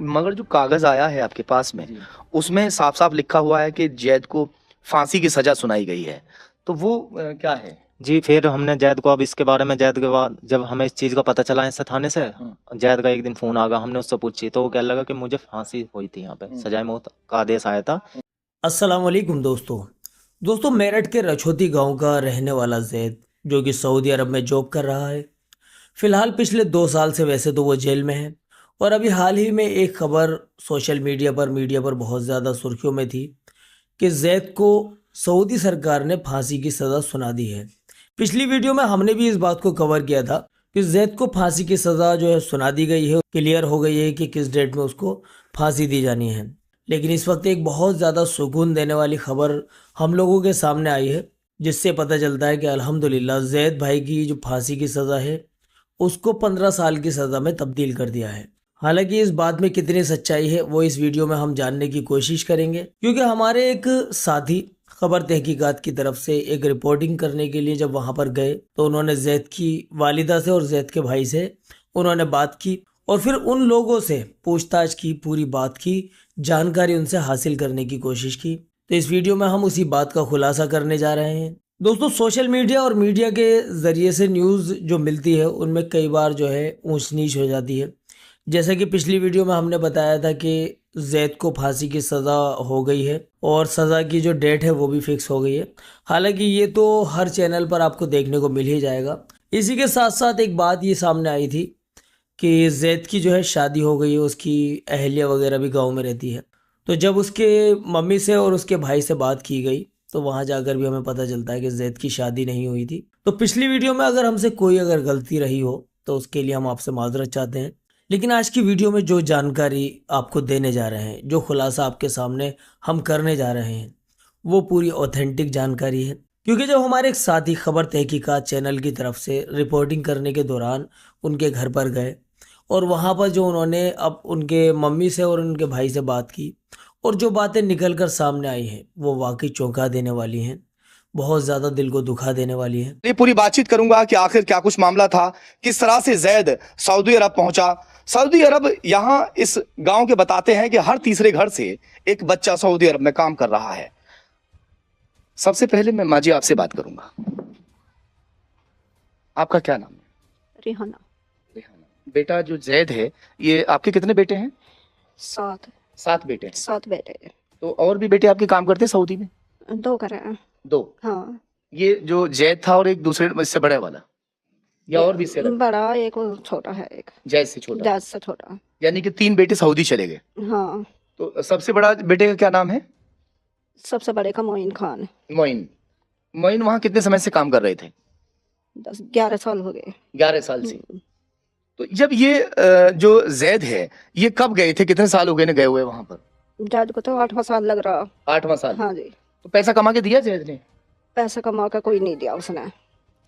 मगर जो कागज आया है आपके पास में, उसमें साफ साफ लिखा हुआ है कि जैद को फांसी की सजा सुनाई गई है, तो वो क्या है? जी, फिर हमने जैद को, अब इसके बारे में जैद के बाद जब हमें इस चीज़ का पता चला इससे थाने से, जैद का एक दिन फ़ोन आ गया, हमने उससे पूछी तो वो कहने लगा कि मुझे फांसी हुई थी, यहाँ पे सजाए मौत का आदेश आया था। अस्सलाम वालेकुम दोस्तों मेरठ के रछोती गांव का रहने वाला जैद, जो कि सऊदी अरब में जॉब कर रहा है। फिलहाल पिछले 2 साल से वैसे तो वो जेल में है, और अभी हाल ही में एक खबर सोशल मीडिया पर बहुत ज़्यादा सुर्खियों में थी कि जैद को सऊदी सरकार ने फांसी की सज़ा सुना दी है। पिछली वीडियो में हमने भी इस बात को कवर किया था कि जैद को फांसी की सज़ा जो है सुना दी गई है, क्लियर हो गई है कि किस डेट में उसको फांसी दी जानी है। लेकिन इस वक्त एक बहुत ज़्यादा सुकून देने वाली खबर हम लोगों के सामने आई है, जिससे पता चलता है कि अल्हम्दुलिल्लाह जैद भाई की जो फांसी की सज़ा है उसको 15 साल की सज़ा में तब्दील कर दिया है। हालांकि इस बात में कितनी सच्चाई है वो इस वीडियो में हम जानने की कोशिश करेंगे, क्योंकि हमारे एक साथी खबर तहकीकात की तरफ से एक रिपोर्टिंग करने के लिए जब वहां पर गए तो उन्होंने जैद की वालिदा से और जैद के भाई से उन्होंने बात की और फिर उन लोगों से पूछताछ की, पूरी बात की जानकारी उनसे हासिल करने की कोशिश की। तो इस वीडियो में हम उसी बात का खुलासा करने जा रहे हैं। दोस्तों, सोशल मीडिया और मीडिया के ज़रिए से न्यूज़ जो मिलती है उनमें कई बार जो है ऊंच नीच हो जाती है। जैसे कि पिछली वीडियो में हमने बताया था कि जैद को फांसी की सज़ा हो गई है और सज़ा की जो डेट है वो भी फिक्स हो गई है। हालांकि ये तो हर चैनल पर आपको देखने को मिल ही जाएगा। इसी के साथ साथ एक बात ये सामने आई थी कि जैद की जो है शादी हो गई है, उसकी अहलिया वगैरह भी गाँव में रहती है। तो जब उसके मम्मी से और उसके भाई से बात की गई तो वहाँ जाकर भी हमें पता चलता है कि जैद की शादी नहीं हुई थी। तो पिछली वीडियो में अगर हमसे कोई अगर गलती रही हो तो उसके लिए हम आपसे माजरत चाहते हैं। लेकिन आज की वीडियो में जो जानकारी आपको देने जा रहे हैं, जो खुलासा आपके सामने हम करने जा रहे हैं, वो पूरी ऑथेंटिक जानकारी है। क्योंकि जब हमारे एक साथी खबर तहकीकात चैनल की तरफ से रिपोर्टिंग करने के दौरान उनके घर पर गए और वहाँ पर जो उन्होंने अब उनके मम्मी से और उनके भाई से बात की और जो बातें निकल कर सामने आई हैं वो वाकई चौंका देने वाली हैं, बहुत ज़्यादा दिल को दुखा देने वाली हैं। ये पूरी बातचीत करूंगा कि आखिर क्या कुछ मामला था, किस तरह से जैद सऊदी अरब पहुंचा। सऊदी अरब यहाँ इस गांव के बताते हैं कि हर तीसरे घर से एक बच्चा सऊदी अरब में काम कर रहा है। सबसे पहले मैं माजी आपसे बात करूंगा, आपका क्या नाम है? रिहाना। रेहाना। बेटा जो जैद है, ये आपके कितने बेटे हैं? 7 7 बेटे हैं। 7 बेटे हैं। तो और भी बेटे आपके काम करते हैं सऊदी में? 2 करे हैं। 2? हाँ। ये जो जैद था और एक दूसरे इससे बड़ा वाला, या और भी इससे अलग? बड़ा एक और छोटा है, एक जैद से छोटा। जैद से छोटा। यानी कि 3 बेटे सऊदी चले गए। हाँ। तो सबसे बड़ा बेटे का क्या नाम है? सबसे बड़े का मोइन खान। मोइन। मोइन वहाँ कितने समय से काम कर रहे थे? 11 साल हो गए। 11 साल से। तो जब ये जो जैद है, ये कब गए थे, कितने साल हो गए ना गए हुए वहां पर? जैद को तो 8वां साल लग रहा। 8वां साल? हाँ जी। तो पैसा कमा के दिया जैद ने? पैसा कमा का कोई नहीं दिया उसने।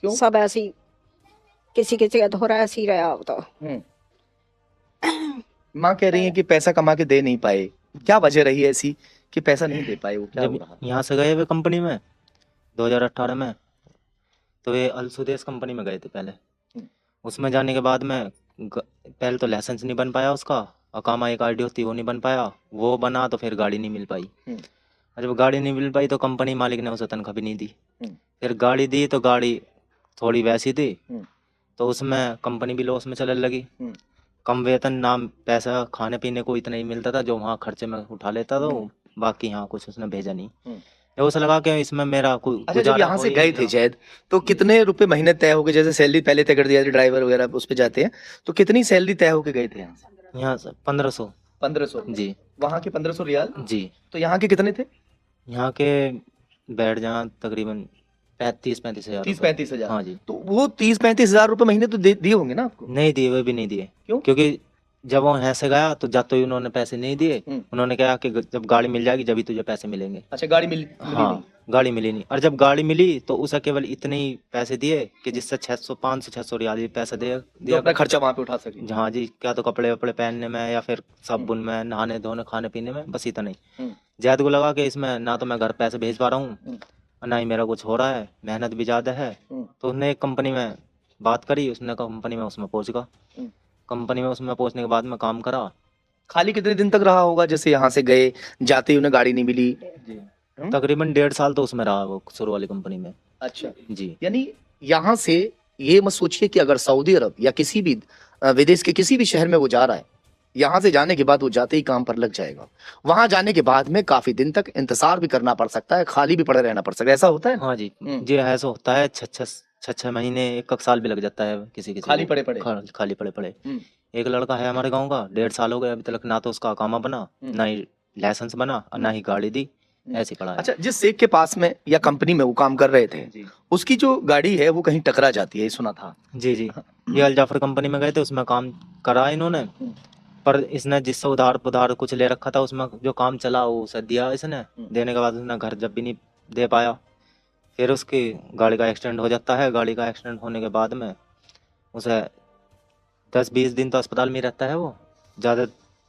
क्यों? सब ऐसी किसी किसी का धोरा ऐसी ही रहा होता। माँ कह रही है कि पैसा कमा के दे नहीं पाए, क्या वजह रही है ऐसी कि पैसा नहीं दे पाए? वो क्या हो जब रहा? यहाँ से गए हुए कंपनी में 2018 में, तो ये अल सुदेश कंपनी में गए थे पहले। उसमें जाने के बाद में पहले तो लाइसेंस नहीं बन पाया उसका, अकामा एक आईडी होती वो नहीं बन पाया, वो बना तो फिर गाड़ी नहीं मिल पाई। और जब गाड़ी नहीं मिल पाई तो कंपनी मालिक ने उसे तनख्वाह भी नहीं दी। फिर गाड़ी दी तो गाड़ी थोड़ी वैसी थी, तो उसमें कंपनी भी लॉस में चलने लगी। कम वेतन, नाम पैसा खाने पीने को इतना ही मिलता था जो वहाँ खर्चे में उठा लेता था, बाकी यहाँ कुछ उसने भेजा नहीं। उसे लगा कि इसमें मेरा कोई अच्छा, जब यहाँ से गए थे जैद तो कितने रुपए महीने तय हो गए? जैसे सैलरी पहले तय कर दिया था, ड्राइवर वगैरह उस पे जाते हैं, तो कितनी सैलरी तय होके गए थे यहाँ से? यहाँ से 1500। 1500 जी। वहाँ के 1500 रियाल? जी। तो यहाँ के कितने थे? यहाँ के बैठ जहाँ तकरीबन 30-35 हज़ार। 30-35 हजार? हाँ जी। तो वो 30-35 हजार रुपए महीने तो दिए होंगे ना आपको? नहीं दिए, वो भी नहीं दिए। क्यों? क्योंकि जब वो यहाँ से गया तो जाते ही उन्होंने पैसे नहीं दिए। उन्होंने कहा कि जब गाड़ी मिल जाएगी जब ही तुझे पैसे मिलेंगे। अच्छा, गाड़ी मिली? हाँ, गाड़ी मिली नहीं। और जब गाड़ी मिली तो उसे केवल इतने ही पैसे दिए कि जिससे 500-600 रियाल ही पैसे दिया अपना खर्चा वहाँ पे उठा सके। हाँ जी, क्या तो कपड़े वपड़े पहनने में या फिर साबुन में, नहाने धोने, खाने पीने में, बस इतना ही। जैद को लगा कि इसमें ना तो मैं घर पैसे भेज पा रहा हूँ और ना ही मेरा कुछ हो रहा है, मेहनत भी ज़्यादा है। तो उसने एक कंपनी में बात करी, उसने कंपनी में उसमें पहुँच गया। कंपनी में उसमें पहुँचने के बाद में काम करा खाली कितने दिन तक रहा होगा? जैसे यहाँ से गए, जाते ही उन्हें गाड़ी नहीं मिली। तकरीबन 1.5 साल तो उसमें रहा वो शुरू वाली कंपनी में। अच्छा, जी यानी यहाँ से ये मत सोचिए कि अगर सऊदी अरब या किसी भी विदेश के किसी भी शहर में वो जा रहा है, यहाँ से जाने के बाद वो जाते ही काम पर लग जाएगा। वहां जाने के बाद में काफी दिन तक इंतजार भी करना पड़ सकता है, खाली भी पड़े रहना पड़ सकता है, ऐसा होता है? हाँ जी, जी ऐसा होता है। 6 महीने 1 साल भी लग जाता है किसी किसी खाली को। पड़े पड़े। खाली पड़े पड़े। हम्म। एक लड़का है हमारे गांव का, 1.5 साल हो गए अभी तक ना तो उसका अकामा बना, ना ही लाइसेंस बना और ना ही गाड़ी दी, ऐसे ही पड़ा है। अच्छा, जिस शेख के पास में या कंपनी में वो काम कर रहे थे, जी उसकी जो गाड़ी है वो कहीं टकरा जाती है, ये सुना था। जी जी, ये अल जाफर कंपनी में गए थे, उसमें काम करा इन्होंने, पर इसने जिससे उधार कुछ ले रखा था उसमें जो काम चला वो उसे दिया इसने। देने के बाद उसने घर जब भी नहीं दे पाया, फिर उसकी गाड़ी का एक्सीडेंट हो जाता है। गाड़ी का एक्सीडेंट होने के बाद में उसे 10-20 दिन तो अस्पताल में ही रहता है वो। ज़्यादा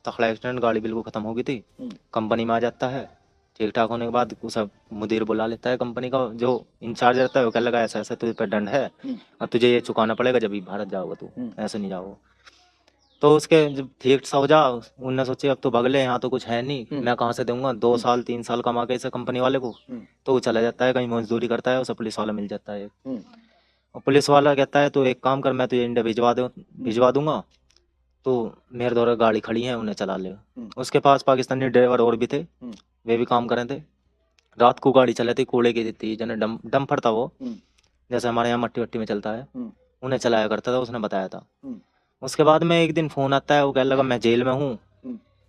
तगड़ा एक्सीडेंट, गाड़ी बिल्कुल ख़त्म हो गई थी। कंपनी में आ जाता है, ठीक ठाक होने के बाद उसे मुदीर बुला लेता है कंपनी का, जो इंचार्ज रहता है। वो कह लगा ऐसा ऐसा तुझे पे दंड है और तुझे ये चुकाना पड़ेगा जब भी भारत जाओगे तू, ऐसे नहीं जाओगे। तो उसके जब ठीक सा हो जा, उनने सोचे अब तो भगले, यहाँ तो कुछ है नहीं, मैं कहाँ से दूंगा 2 साल 3 साल कमा के इसे कंपनी वाले को। तो वो चला जाता है कहीं मजदूरी करता है, उसे पुलिस वाला मिल जाता है। और पुलिस वाला कहता है तो एक काम कर, मैं तुझे इंडिया भिजवा दूंगा, तो मेरे द्वारा गाड़ी खड़ी है उन्हें चला ले। उसके पास पाकिस्तानी ड्राइवर और भी थे, वे भी काम कर रहे थे। रात को गाड़ी चलाती, कूड़े की थी, जने डंपर था वो, जैसे हमारे यहाँ मट्टी वट्टी में चलता है, उन्हें चलाया करता था, उसने बताया था। उसके बाद में एक दिन फोन आता है, वो कह लगा मैं जेल में हूँ।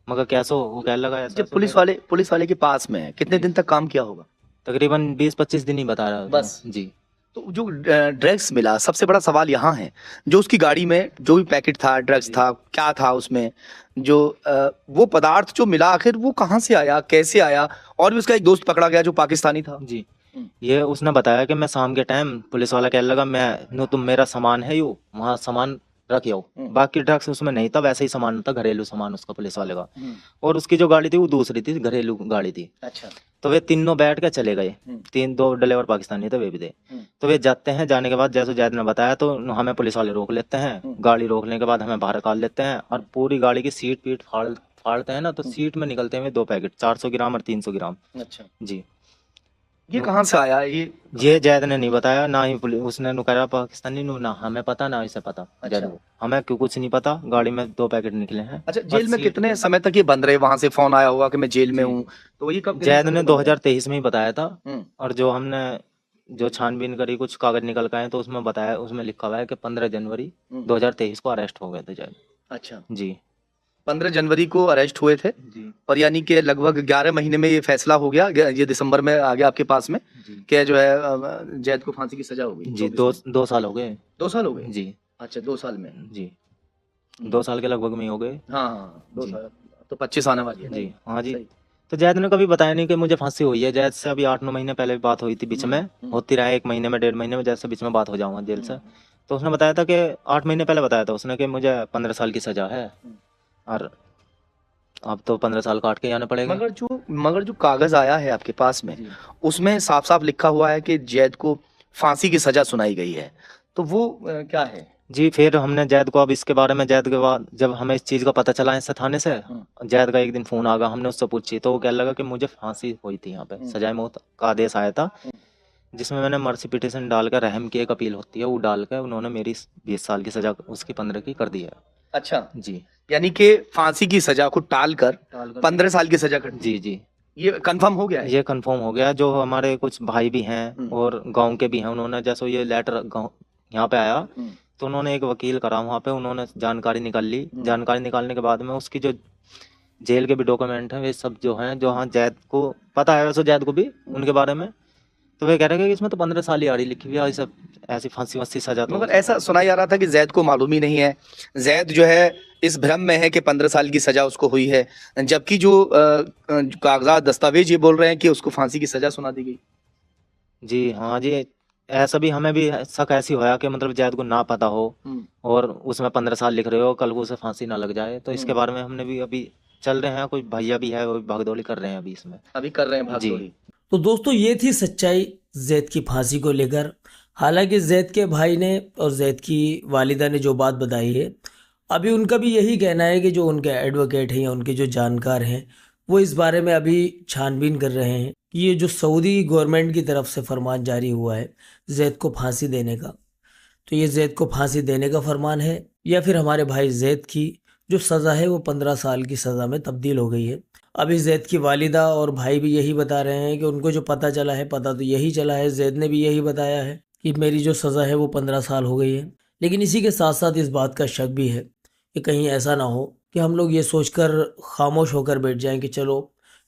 मगर कैसो, वो कह लगा ऐसा। जब पुलिस वाले के पास में है, कितने दिन तक काम किया होगा? तकरीबन 20-25 दिन ही बता रहा बस। जी। तो जो ड्रग्स मिला, सबसे बड़ा सवाल यहाँ है, जो उसकी गाड़ी में जो भी पैकेट था, ड्रग्स था, क्या था उसमें, जो वो पदार्थ जो मिला, आखिर वो कहाँ से आया, कैसे आया? और भी उसका एक दोस्त पकड़ा गया जो पाकिस्तानी था। जी, ये उसने बताया कि मैं शाम के टाइम, पुलिस वाला कहने लगा मैं नो तुम मेरा सामान है यू वहाँ सामान रखियो। बाकी ड्रग्स उसमें नहीं था, वैसे ही सामान था, घरेलू सामान उसका पुलिस वाले का। और उसकी जो गाड़ी थी वो दूसरी थी, घरेलू गाड़ी थी। अच्छा। तो वे तीनों बैठ के चले गए, 2 ड्राइवर पाकिस्तानी थे, वे भी थे। तो वे जाते हैं, जाने के बाद जैसे जैद ने बताया तो हमें पुलिस वाले रोक लेते हैं। गाड़ी रोकने के बाद हमें बाहर निकाल लेते हैं और पूरी गाड़ी की सीट पीट फाड़ते हैं ना, तो सीट में निकलते हैं 2 पैकेट, 400 ग्राम और 300 ग्राम। अच्छा, जी। ये कहाँ से आया? ये जैद ने नहीं बताया, ना ही उसने कहा पाकिस्तानी ना हमें पता, ना इसे पता। अच्छा। जैद को हमें क्यों कुछ नहीं पता, गाड़ी में 2 पैकेट निकले हैं। अच्छा, जेल में कितने समय तक ये बंद रहे? वहां से फोन आया होगा कि मैं जेल में हूँ, तो ये कब? जैद ने 2023 में ही बताया था। हम्म। और जो हमने जो छानबीन करी, कुछ कागज निकल के आए तो उसमें बताया, उसमें लिखा हुआ है कि 15 जनवरी 2023 को अरेस्ट हो गए थे जैद। अच्छा, जी 15 जनवरी को अरेस्ट हुए थे। जी और यानी कि लगभग 11 महीने में ये फैसला हो गया, ये दिसंबर में आ गया आपके पास में कि जो है जैद को फांसी की सजा हो गई। जी 2 साल हो गए। 2 साल हो गए जी। अच्छा, 2 साल में। जी 2 साल के लगभग में ही हो गए। हाँ, 2 जी। साल तो 25 आने वाली है। जी हाँ जी। सही। तो जैद ने कभी बताया नहीं कि मुझे फांसी हुई है। जैद से अभी 8-9 महीने पहले भी बात हुई थी, बीच में होती रहा, 1 महीने में 1.5 महीने में, जैसे बीच में बात हो जाऊंगा जेल से। तो उसने बताया था कि 8 महीने पहले बताया था उसने कि मुझे 15 साल की सजा है और अब तो 15 साल काट के आना पड़ेगा। मगर जो कागज आया है आपके पास में, उसमें साफ साफ लिखा हुआ है कि जैद को फांसी की सजा सुनाई गई है, तो वो क्या है? जी फिर हमने जैद को, अब इसके बारे में जैद के बाद जब हमें इस चीज का पता चला इससे थाने से, जैद का एक दिन फोन आ गया, हमने उससे पूछी तो वो कहने लगा कि मुझे फांसी हुई थी, यहाँ पे सजाए मौत का आदेश आया था, जिसमें मैंने मर्सी पिटीशन डालकर, रहम की एक अपील होती है वो डालकर, उन्होंने मेरी 20 साल की सजा उसकी 15 की कर दी है। अच्छा जी, यानी कि फांसी की सजा को टालकर 15 साल की सजा कर दी। जी जी, ये कंफर्म हो गया है? ये कंफर्म हो गया। जो हमारे कुछ भाई भी हैं और गांव के भी हैं, उन्होंने जैसे ये लेटर गांव यहाँ पे आया तो उन्होंने एक वकील करा वहाँ पे, उन्होंने जानकारी निकाल ली। जानकारी निकालने के बाद में उसकी जो जेल के भी डॉक्यूमेंट हैं वे सब जो हैं, जो हाँ जैद को पता है वैसे जैद को भी उनके बारे में, तो वे कह रहे हैं कि इसमें तो 15 साल ही आ रही लिखी हुई है, सब ऐसी फांसी वांसी सजा। तो मगर ऐसा सुना जा रहा था कि जैद को मालूम ही नहीं है, जैद जो है इस भ्रम में है कि 15 साल की सजा उसको हुई है, जबकि जो कागजात दस्तावेज ये बोल रहे हैं कि उसको फांसी की सजा सुना दी गई। जी हाँ जी, ऐसा भी हमें भी शक ऐसी होया कि मतलब जैद को ना पता हो और उसमें 15 साल लिख रहे हो, कल को उसे फांसी ना लग जाए। तो इसके बारे में हमने भी अभी चल रहे हैं, कोई भैया भी है वो भागदौड़ी कर रहे हैं अभी इसमें, अभी कर रहे हैं भागदौड़ी। तो दोस्तों ये थी सच्चाई जैद की फांसी को लेकर। हालांकि जैद के भाई ने और जैद की वालिदा ने जो बात बताई है अभी उनका भी यही कहना है कि जो उनके एडवोकेट हैं या उनके जो जानकार हैं वो इस बारे में अभी छानबीन कर रहे हैं कि ये जो सऊदी गवर्नमेंट की तरफ से फरमान जारी हुआ है जैद को फांसी देने का, तो ये जैद को फांसी देने का फरमान है या फिर हमारे भाई जैद की जो सज़ा है वो 15 साल की सज़ा में तब्दील हो गई है। अभी जैद की वालिदा और भाई भी यही बता रहे हैं कि उनको जो पता चला है, पता तो यही चला है, जैद ने भी यही बताया है कि मेरी जो सज़ा है वो 15 साल हो गई है। लेकिन इसी के साथ साथ इस बात का शक भी है कि कहीं ऐसा ना हो कि हम लोग ये सोचकर खामोश होकर बैठ जाएं कि चलो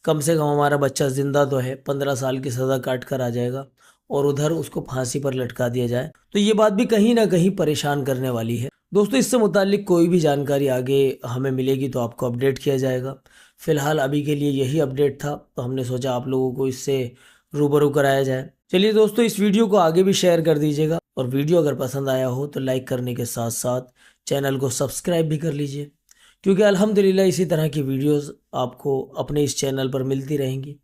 कम से कम हमारा बच्चा ज़िंदा तो है, 15 साल की सज़ा काट कर आ जाएगा और उधर उसको फांसी पर लटका दिया जाए। तो ये बात भी कहीं ना कहीं परेशान करने वाली है। दोस्तों, इससे मुतालिक कोई भी जानकारी आगे हमें मिलेगी तो आपको अपडेट किया जाएगा। फिलहाल अभी के लिए यही अपडेट था, तो हमने सोचा आप लोगों को इससे रूबरू कराया जाए। चलिए दोस्तों, इस वीडियो को आगे भी शेयर कर दीजिएगा और वीडियो अगर पसंद आया हो तो लाइक करने के साथ साथ चैनल को सब्सक्राइब भी कर लीजिए, क्योंकि अल्हम्दुलिल्लाह इसी तरह की वीडियोस आपको अपने इस चैनल पर मिलती रहेंगी।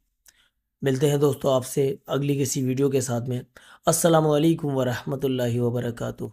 मिलते हैं दोस्तों आपसे अगली किसी वीडियो के साथ में। अस्सलामु अलैकुम वरहमतुल्लाहि वबरकातुहू।